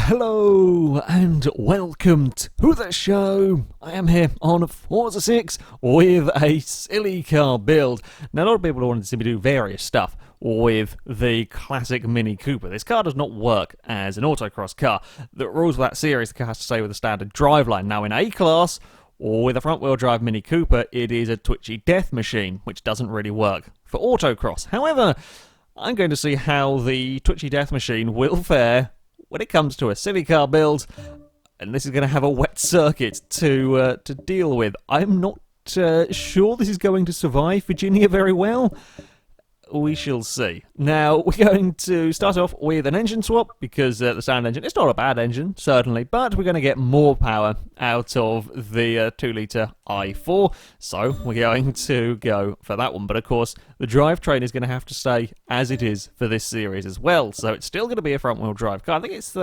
Hello and welcome to the show. I am here on Forza 6 with a silly car build. Now, a lot of people wanted to see me do various stuff with the classic Mini Cooper. This car does not work as an autocross car. The rules of that series, the car has to stay with a standard driveline. Now, in A-Class, or with a front-wheel drive Mini Cooper, it is a twitchy death machine, which doesn't really work for autocross. However, I'm going to see how the twitchy death machine will fare when it comes to a silly car build, and this is going to have a wet circuit to deal with. I'm not sure this is going to survive Virginia very well. We shall see. Now, we're going to start off with an engine swap, because the standard engine, it's not a bad engine, certainly, but we're going to get more power out of the 2-litre i4, so we're going to go for that one. But of course, the drivetrain is going to have to stay as it is for this series as well, so it's still going to be a front-wheel drive car. I think it's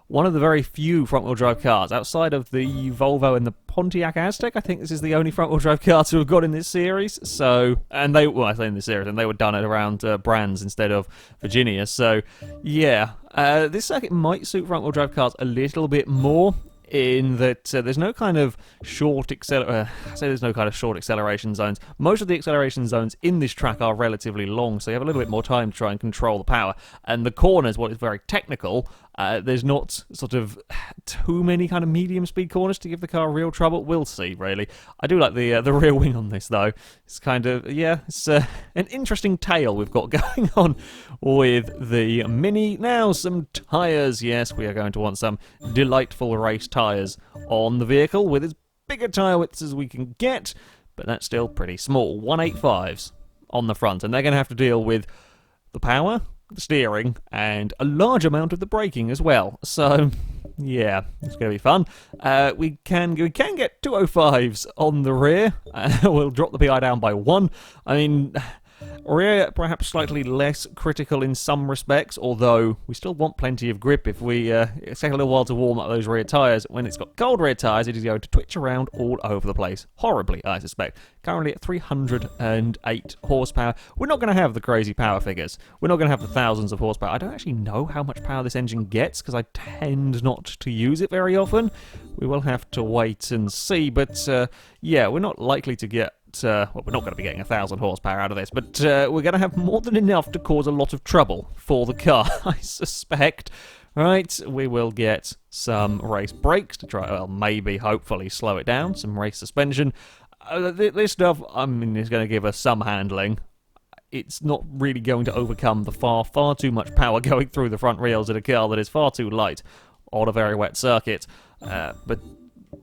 one of the very few front-wheel drive cars outside of the Volvo and the Pontiac Aztek. I think this is the only front-wheel drive car to have got in this series. So, and they, well, I say in this series, and they were done at around Brands instead of Virginia. So, yeah, this circuit might suit front-wheel drive cars a little bit more, in that there's no kind of short acceleration zones. Most of the acceleration zones in this track are relatively long, so you have a little bit more time to try and control the power. And the corners, what is very technical, there's not sort of too many kind of medium speed corners to give the car real trouble. We'll see, really. I do like the rear wing on this, though. It's kind of, yeah, it's an interesting tale we've got going on with the Mini. Now, some tyres. Yes, we are going to want some delightful race tyres on the vehicle with as big a tyre width as we can get, but that's still pretty small. 185s on the front, and they're going to have to deal with the power, the steering, and a large amount of the braking as well. So, yeah, it's going to be fun. We can get 205s on the rear. We'll drop the PI down by 1. I mean, rear perhaps slightly less critical in some respects, although we still want plenty of grip. If we take a little while to warm up those rear tyres, when it's got cold rear tyres, it is going to twitch around all over the place. Horribly, I suspect. Currently at 308 horsepower. We're not going to have the crazy power figures. We're not going to have the thousands of horsepower. I don't actually know how much power this engine gets, because I tend not to use it very often. We will have to wait and see, but yeah, we're not likely to get well, we're not going to be getting 1,000 horsepower out of this, but we're going to have more than enough to cause a lot of trouble for the car, I suspect. Right, we will get some race brakes to try, well, maybe, hopefully, slow it down, some race suspension. This stuff, I mean, is going to give us some handling. It's not really going to overcome the far too much power going through the front rails of a car that is far too light on a very wet circuit, but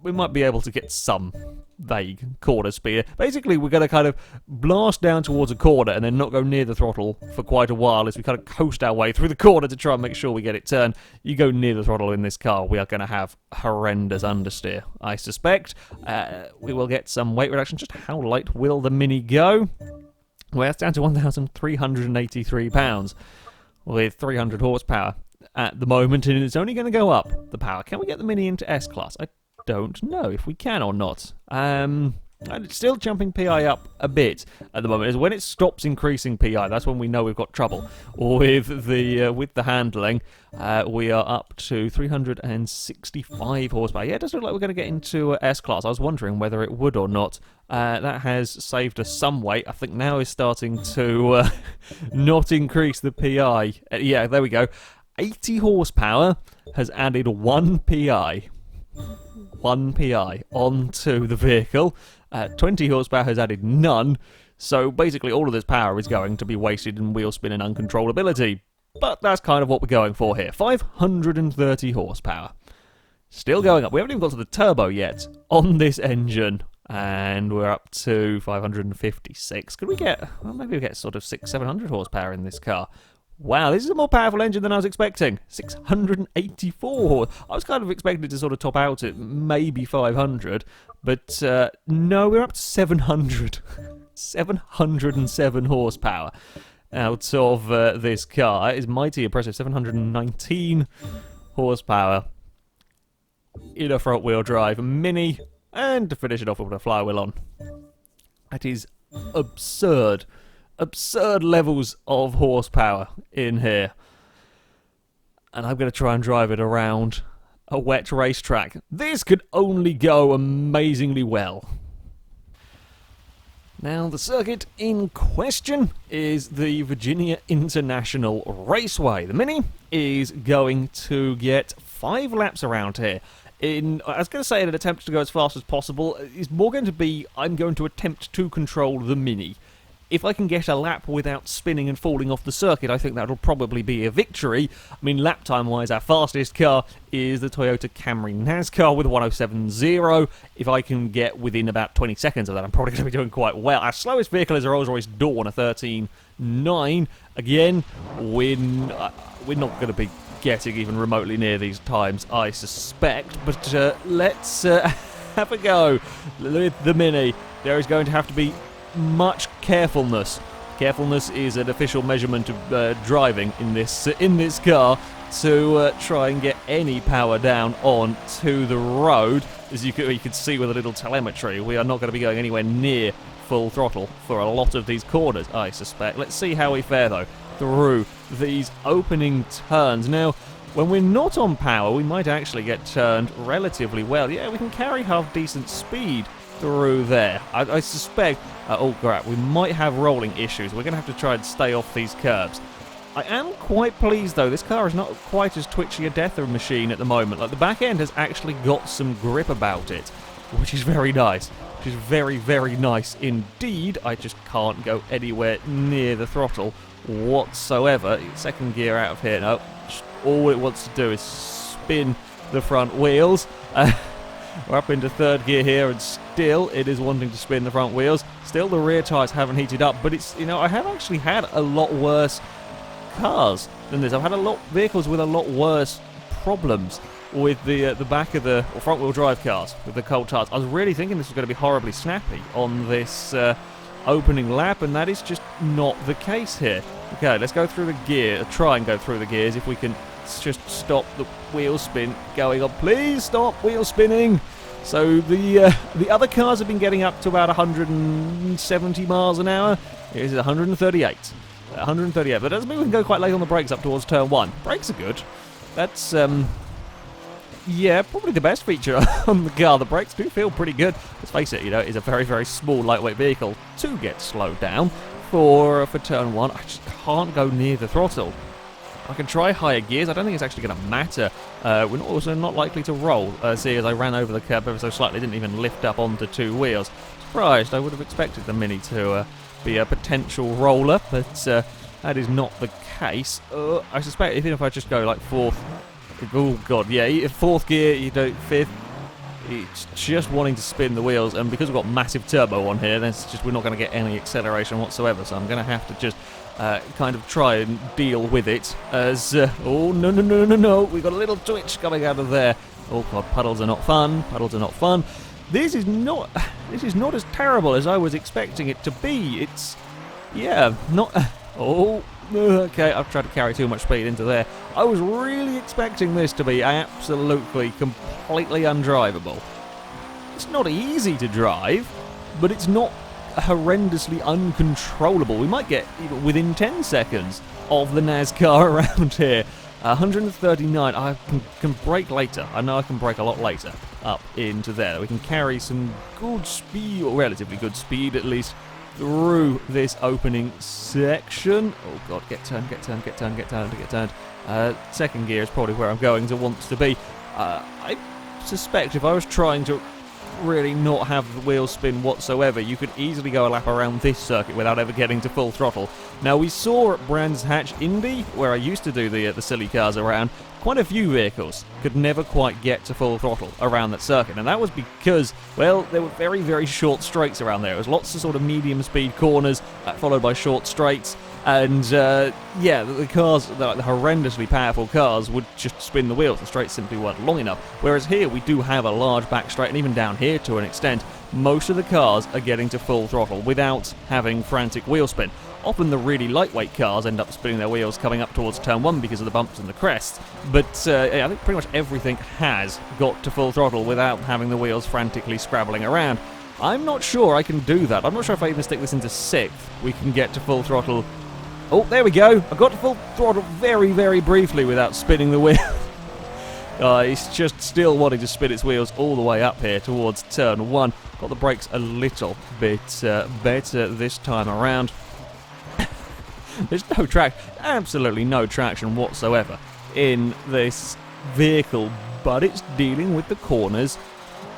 we might be able to get some vague corner speed. Basically, we're going to kind of blast down towards a corner and then not go near the throttle for quite a while as we kind of coast our way through the corner to try and make sure we get it turned. You go near the throttle in this car, we are going to have horrendous understeer, I suspect. We will get some weight reduction. Just how light will the Mini go? Well, it's down to 1,383 pounds with 300 horsepower at the moment, and it's only going to go up, the power. Can we get the Mini into S-Class? I don't know if we can or not. And it's still jumping PI up a bit at the moment. Is when it stops increasing PI, that's when we know we've got trouble with the handling. We are up to 365 horsepower. Yeah, it does look like we're going to get into S-Class. I was wondering whether it would or not. That has saved us some weight. I think now is starting to not increase the PI. Yeah, there we go. 80 horsepower has added 1 PI. 1 PI onto the vehicle. 20 horsepower has added none. So basically all of this power is going to be wasted in wheel spin and uncontrollability. But that's kind of what we're going for here. 530 horsepower. Still going up. We haven't even got to the turbo yet on this engine. And we're up to 556. Could we get, well, maybe we get sort of 600-700 horsepower in this car. Wow, this is a more powerful engine than I was expecting. 684. I was kind of expecting it to sort of top out at maybe 500, but no, we're up to 700. 707 horsepower out of this car. It is mighty impressive. 719 horsepower in a front-wheel drive Mini, and to finish it off with a flywheel on. That is absurd. Absurd levels of horsepower in here. and I'm going to try and drive it around a wet racetrack. This could only go amazingly well. Now, the circuit in question is the Virginia International Raceway. The Mini is going to get 5 laps around here. I was going to say in an attempt to go as fast as possible, it's more going to be I'm going to attempt to control the Mini. If I can get a lap without spinning and falling off the circuit, I think that'll probably be a victory. I mean, lap time-wise, our fastest car is the Toyota Camry NASCAR with 107.0. If I can get within about 20 seconds of that, I'm probably going to be doing quite well. Our slowest vehicle is a Rolls-Royce Dawn, a 13.9. Again, we're not going to be getting even remotely near these times, I suspect. But let's have a go with the Mini. There is going to have to be much carefulness. Carefulness is an official measurement of driving in this car to try and get any power down onto the road. As you can see with a little telemetry, we are not going to be going anywhere near full throttle for a lot of these corners, I suspect. Let's see how we fare, though, through these opening turns. Now, when we're not on power, we might actually get turned relatively well. Yeah, we can carry half decent speed through there. I suspect, oh crap, we might have rolling issues. We're going to have to try and stay off these curbs. I am quite pleased, though. This car is not quite as twitchy a death machine at the moment. Like, the back end has actually got some grip about it, which is very nice. Which is very, very nice indeed. I just can't go anywhere near the throttle whatsoever. Second gear out of here. No, all it wants to do is spin the front wheels. We're up into third gear here, and still it is wanting to spin the front wheels. Still the rear tyres haven't heated up, but it's, I have actually had a lot worse cars than this. I've had vehicles with a lot worse problems with the back of the front wheel drive cars with the cold tyres. I was really thinking this was going to be horribly snappy on this opening lap, and that is just not the case here. Okay, let's go through the gear, try and go through the gears if we can. Just stop the wheel spin going on. Please stop wheel spinning. So the other cars have been getting up to about 170 miles an hour. Here's 138. 138. But that doesn't mean we can go quite late on the brakes up towards turn 1. Brakes are good. That's yeah, probably the best feature on the car. The brakes do feel pretty good. Let's face it, it's a very, very small, lightweight vehicle to get slowed down for turn 1. I just can't go near the throttle. I can try higher gears. I don't think it's actually going to matter. We're also not likely to roll. See, as I ran over the curb ever so slightly, didn't even lift up onto 2 wheels. Surprised. I would have expected the Mini to be a potential roller, but that is not the case. I suspect even if I just go like 4th... Oh, God, yeah, 4th gear, you don't 5th. It's just wanting to spin the wheels, and because we've got massive turbo on here, we're not going to get any acceleration whatsoever, so I'm going to have to just kind of try and deal with it as... oh, no, we got a little twitch coming out of there. Oh, God, puddles are not fun, This is not as terrible as I was expecting it to be. It's... yeah, not... oh... okay, I've tried to carry too much speed into there. I was really expecting this to be absolutely, completely undrivable. It's not easy to drive, but it's not horrendously uncontrollable. We might get even within 10 seconds of the NASCAR around here. 139, I can brake later. I know I can brake a lot later up into there. We can carry some good speed, or relatively good speed at least, through this opening section. Oh God, get turned. Second gear is probably where I'm going to want to be. I suspect if I was trying to really not have the wheel spin whatsoever, you could easily go a lap around this circuit without ever getting to full throttle. Now, we saw at Brands Hatch Indy, where I used to do the silly cars around, quite a few vehicles could never quite get to full throttle around that circuit, and that was because, well, there were very, very short straights around there. There was lots of sort of medium speed corners followed by short straights, and yeah, the cars, the horrendously powerful cars, would just spin the wheels. The straights simply weren't long enough. Whereas here we do have a large back straight, and even down here to an extent, most of the cars are getting to full throttle without having frantic wheel spin. Often the really lightweight cars end up spinning their wheels coming up towards turn 1 because of the bumps and the crests, but I think pretty much everything has got to full throttle without having the wheels frantically scrabbling around. I'm not sure I can do that. I'm not sure if I even stick this into 6th, we can get to full throttle Oh, there we go. I got to full throttle very, very briefly without spinning the wheel. It's just still wanting to spin its wheels all the way up here towards turn 1. Got the brakes a little bit better this time around. There's no absolutely no traction whatsoever in this vehicle, but it's dealing with the corners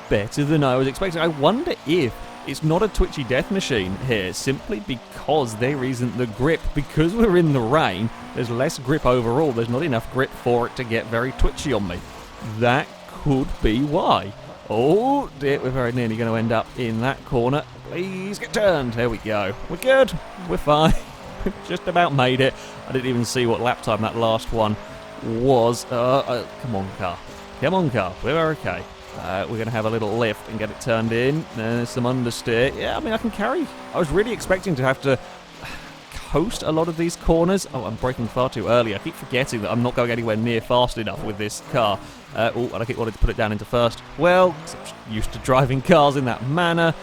better than I was expecting. I wonder if it's not a twitchy death machine here, simply because there isn't the grip. Because we're in the rain, there's less grip overall. There's not enough grip for it to get very twitchy on me. That could be why. Oh dear, we're very nearly going to end up in that corner. Please get turned. There we go. We're good. We're fine. Just about made it. I didn't even see what lap time that last one was. Come on, car. Come on, car. We're okay. We're going to have a little lift and get it turned in. There's some understeer. Yeah, I mean, I can carry. I was really expecting to have to coast a lot of these corners. Oh, I'm braking far too early. I keep forgetting that I'm not going anywhere near fast enough with this car. And I keep wanting to put it down into first. Well, I'm used to driving cars in that manner.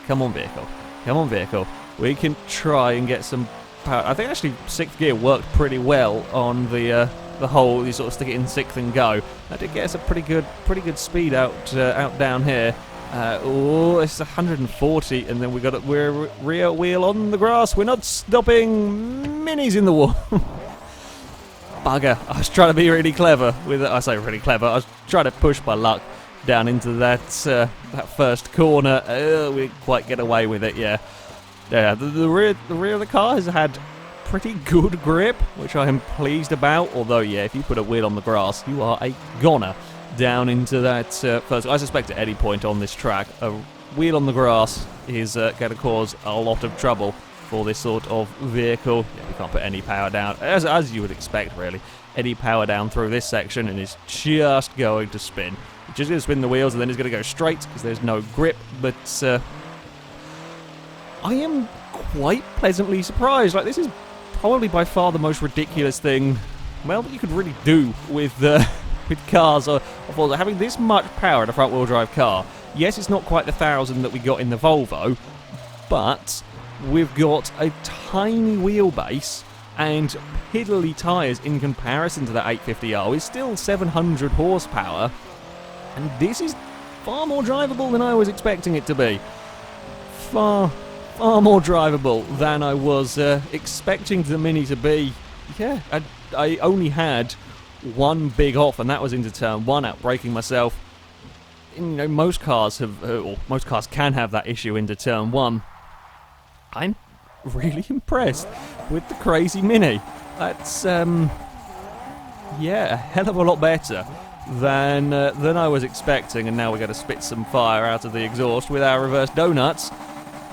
Come on, vehicle. Come on, vehicle. We can try and get some power. I think actually 6th gear worked pretty well on the whole. You sort of stick it in 6th and go. That did get us a pretty good speed out down here. It's 140, and then we're rear wheel on the grass. We're not stopping. Minis in the wall. Bugger! I was trying to be really clever with it. I say really clever. I was trying to push my luck down into that first corner. We didn't quite get away with it. Yeah. The rear of the car has had pretty good grip, which I am pleased about. Although, yeah, if you put a wheel on the grass, you are a goner down into that first. I suspect at any point on this track, a wheel on the grass is going to cause a lot of trouble for this sort of vehicle. Yeah, we can't put any power down, as you would expect, really. Any power down through this section, and it's just going to spin. It's just going to spin the wheels, and then it's going to go straight because there's no grip. But I am quite pleasantly surprised. Like, this is probably by far the most ridiculous thing, well, that you could really do with cars or Forza. Having this much power in a front-wheel drive car. Yes, it's not quite the 1,000 that we got in the Volvo, but we've got a tiny wheelbase and piddly tyres in comparison to that 850R. It's still 700 horsepower, and this is far more drivable than I was expecting it to be. Far more drivable than I was expecting the Mini to be. Yeah, I only had one big off, and that was into turn 1, out braking myself. And, you know, most cars can have that issue into turn 1. I'm really impressed with the crazy Mini. That's yeah, a hell of a lot better than I was expecting. And now we're going to spit some fire out of the exhaust with our reverse donuts.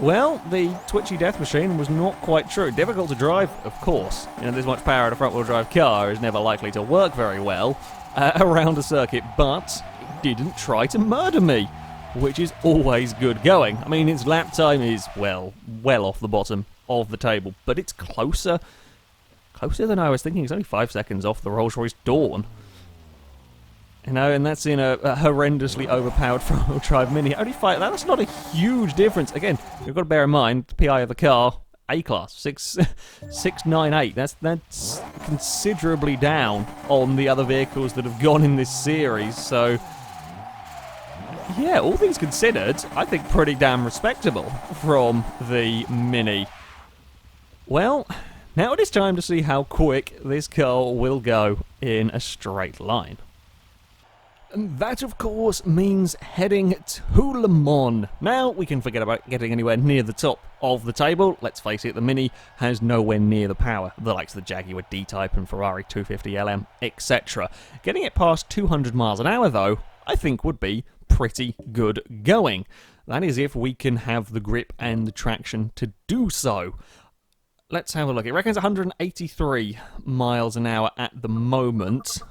Well, the twitchy death machine was not quite true. Difficult to drive, of course. You know, this much power in a front-wheel drive car is never likely to work very well around a circuit, but it didn't try to murder me, which is always good going. I mean, its lap time is, well off the bottom of the table, but it's closer than I was thinking. It's only 5 seconds off the Rolls-Royce Dawn. You know, and that's in a horrendously overpowered front-wheel drive Mini. Only 5. That's not a huge difference. Again, you've got to bear in mind the PI of the car, A-class, 698. That's considerably down on the other vehicles that have gone in this series. So, yeah, all things considered, I think pretty damn respectable from the Mini. Well, now it is time to see how quick this car will go in a straight line. And that, of course, means heading to Le Mans. Now, we can forget about getting anywhere near the top of the table. Let's face it, the Mini has nowhere near the power, the likes of the Jaguar D-Type and Ferrari 250 LM, etc. Getting it past 200 miles an hour, though, I think would be pretty good going. That is if we can have the grip and the traction to do so. Let's have a look. It reckons 183 miles an hour at the moment.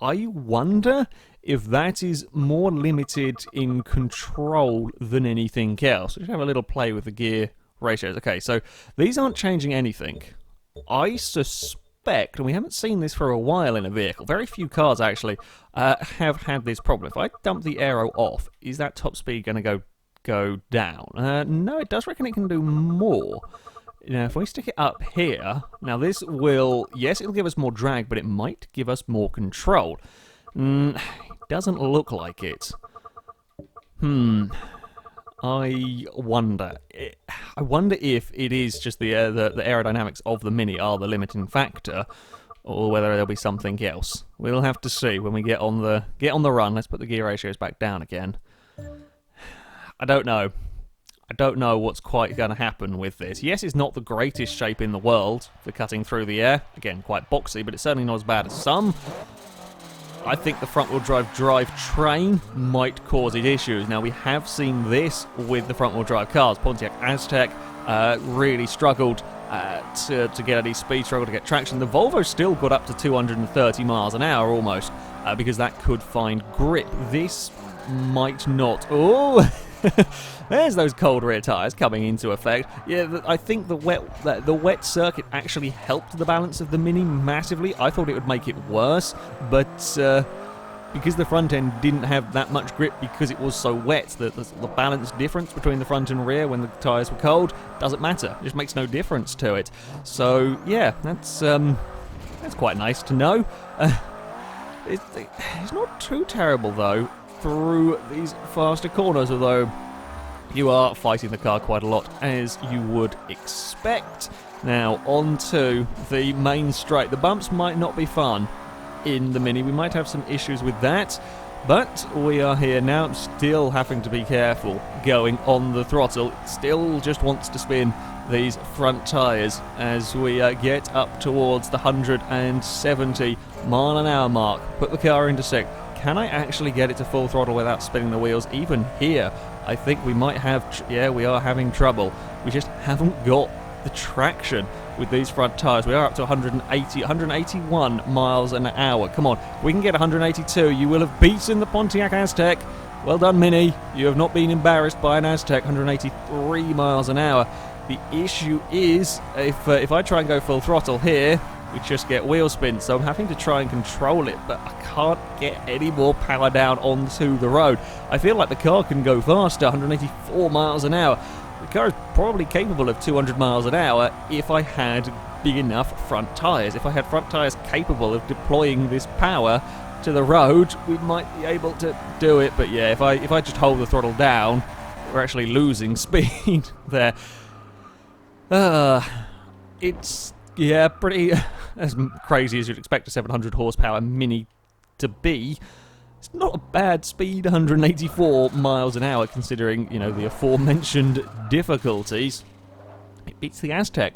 I wonder if that is more limited in control than anything else. We should have a little play with the gear ratios. Okay, so these aren't changing anything. I suspect, and we haven't seen this for a while in a vehicle, very few cars actually have had this problem. If I dump the aero off, is that top speed going to go down? No, it does reckon it can do more. Now, if we stick it up here, now this will, yes, it'll give us more drag, but it might give us more control. Doesn't look like it. I wonder if it is just the aerodynamics of the Mini are the limiting factor, or whether there'll be something else. We'll have to see when we get on the run. Let's put the gear ratios back down again. I don't know. I don't know what's quite going to happen with this. Yes, it's not the greatest shape in the world for cutting through the air. Again, quite boxy, but it's certainly not as bad as some. I think the front-wheel drive train might cause it issues. Now, we have seen this with the front-wheel drive cars. Pontiac Aztec really struggled to get any speed, struggled to get traction. The Volvo still got up to 230 miles an hour almost, because that could find grip. This might not. Oh! There's those cold rear tyres coming into effect. Yeah, I think the wet circuit actually helped the balance of the Mini massively. I thought it would make it worse, but because the front end didn't have that much grip because it was so wet, the balance difference between the front and rear when the tyres were cold doesn't matter. It just makes no difference to it. So yeah, that's quite nice to know. It's not too terrible though through these faster corners, although you are fighting the car quite a lot, as you would expect. Now, on to the main straight. The bumps might not be fun in the Mini. We might have some issues with that, but we are here now, still having to be careful going on the throttle. It still just wants to spin these front tyres as we get up towards the 170 mile an hour mark. Put the car into sixth. Can I actually get it to full throttle without spinning the wheels? Even here, I think we might have, yeah, we are having trouble. We just haven't got the traction with these front tyres. We are up to 181 miles an hour. Come on, if we can get 182, you will have beaten the Pontiac Aztec. Well done, Mini. You have not been embarrassed by an Aztec. 183 miles an hour. The issue is, if I try and go full throttle here, we just get wheel spin, so I'm having to try and control it, but I can't get any more power down onto the road. I feel like the car can go faster, 184 miles an hour. The car is probably capable of 200 miles an hour if I had big enough front tyres. If I had front tyres capable of deploying this power to the road, we might be able to do it, but yeah, if I just hold the throttle down, we're actually losing speed there. It's... yeah, pretty as crazy as you'd expect a 700 horsepower Mini to be. It's not a bad speed, 184 miles an hour, considering, you know, the aforementioned difficulties. It beats the Aztec,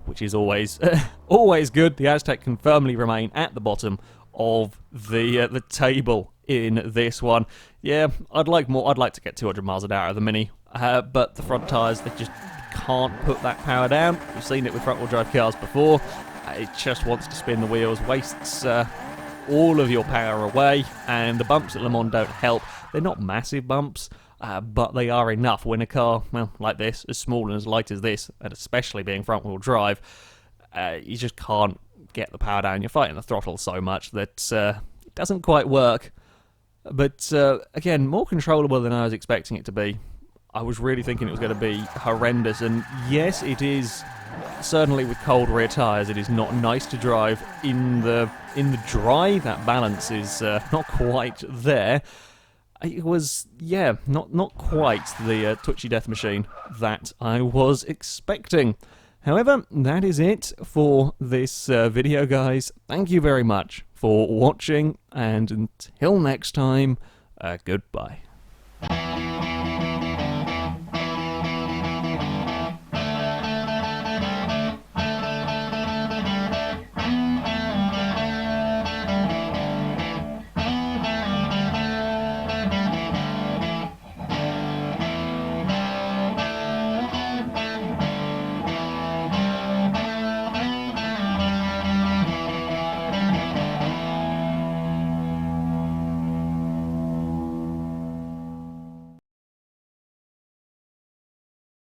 which is always always good. The Aztec can firmly remain at the bottom of the table in this one. Yeah, I'd like more. I'd like to get 200 miles an hour of the Mini, but the front tyres, they just can't put that power down. We've seen it with front-wheel drive cars before. It just wants to spin the wheels, wastes all of your power away, and the bumps at Le Mans don't help. They're not massive bumps, but they are enough when a car, well, like this, as small and as light as this, and especially being front-wheel drive, you just can't get the power down. You're fighting the throttle so much that it doesn't quite work. But again, more controllable than I was expecting it to be. I was really thinking it was going to be horrendous, and yes, it is. Certainly with cold rear tyres, it is not nice to drive in the dry. That balance is not quite there. It was, yeah, not quite the twitchy death machine that I was expecting. However, that is it for this video, guys. Thank you very much for watching, and until next time, goodbye.